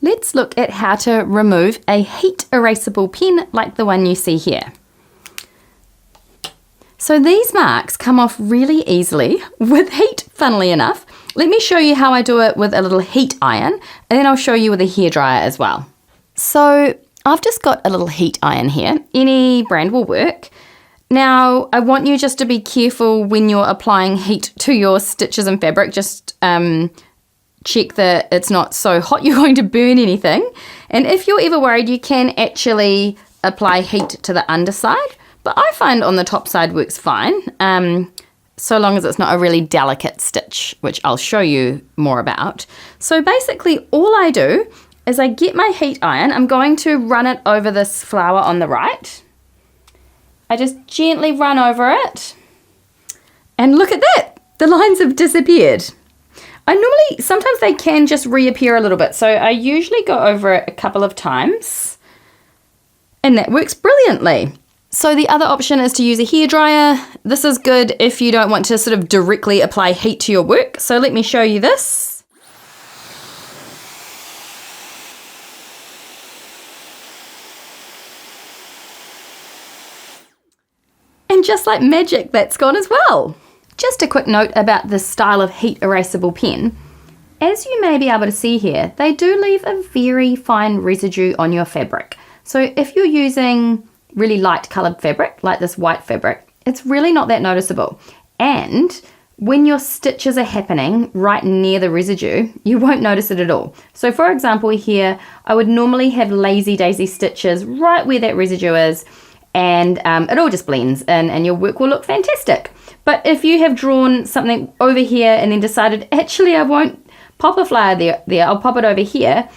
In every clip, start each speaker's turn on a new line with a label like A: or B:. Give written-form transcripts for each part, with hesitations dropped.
A: Let's look at how to remove a heat erasable pen like the one you see here. So these marks come off really easily with heat, funnily enough. Let me show you how I do it with a little heat iron, and then I'll show you with a hairdryer as well. So I've just got a little heat iron here. Any brand will work. Now, I want you just to be careful when you're applying heat to your stitches and fabric. Just check that it's not so hot you're going to burn anything. And if you're ever worried, you can actually apply heat to the underside. But I find on the top side works fine, so long as it's not a really delicate stitch, which I'll show you more about. So basically all I do is I get my heat iron, I'm going to run it over this flower on the right. I just gently run over it, and look at that, the lines have disappeared. Sometimes they can just reappear a little bit, so I usually go over it a couple of times, and that works brilliantly. So the other option is to use a hairdryer. This is good if you don't want to sort of directly apply heat to your work. So let me show you this. And just like magic, that's gone as well. Just a quick note about this style of heat erasable pen. As you may be able to see here, they do leave a very fine residue on your fabric. So if you're using really light coloured fabric, like this white fabric, it's really not that noticeable. And when your stitches are happening right near the residue, you won't notice it at all. So for example here, I would normally have lazy daisy stitches right where that residue is, and it all just blends in and your work will look fantastic. But if you have drawn something over here and then decided, actually I won't pop a flower there, I'll pop it over here,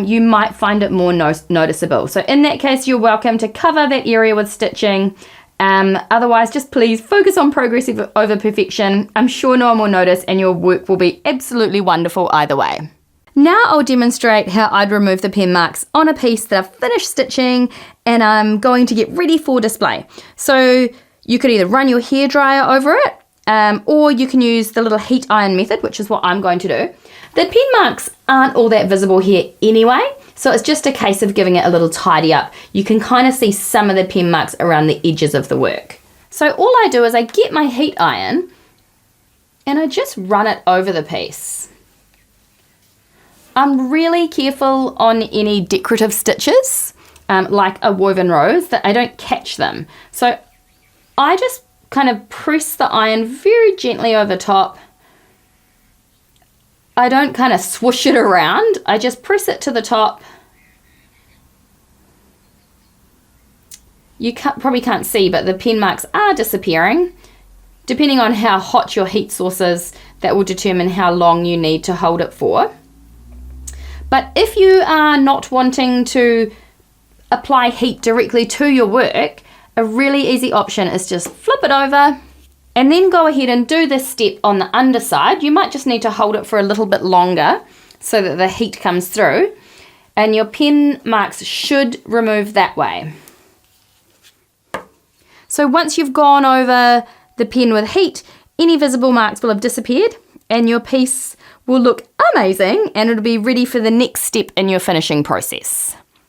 A: you might find it more noticeable. So in that case, you're welcome to cover that area with stitching. Otherwise, just please focus on progress over perfection. I'm sure no one will notice and your work will be absolutely wonderful either way. Now I'll demonstrate how I'd remove the pen marks on a piece that I've finished stitching and I'm going to get ready for display. So you could either run your hairdryer over it, or you can use the little heat iron method, which is what I'm going to do. The pen marks aren't all that visible here anyway, so it's just a case of giving it a little tidy up. You can kind of see some of the pen marks around the edges of the work. So all I do is I get my heat iron and I just run it over the piece. I'm really careful on any decorative stitches, like a woven rose, that I don't catch them. So I just kind of press the iron very gently over top. I don't kind of swoosh it around, I just press it to the top. You probably can't see, but the pen marks are disappearing. Depending on how hot your heat source is, that will determine how long you need to hold it for. But if you are not wanting to apply heat directly to your work, a really easy option is just flip it over and then go ahead and do this step on the underside. You might just need to hold it for a little bit longer so that the heat comes through, and your pen marks should remove that way. So once you've gone over the pen with heat, any visible marks will have disappeared and your piece will look amazing and it'll be ready for the next step in your finishing process.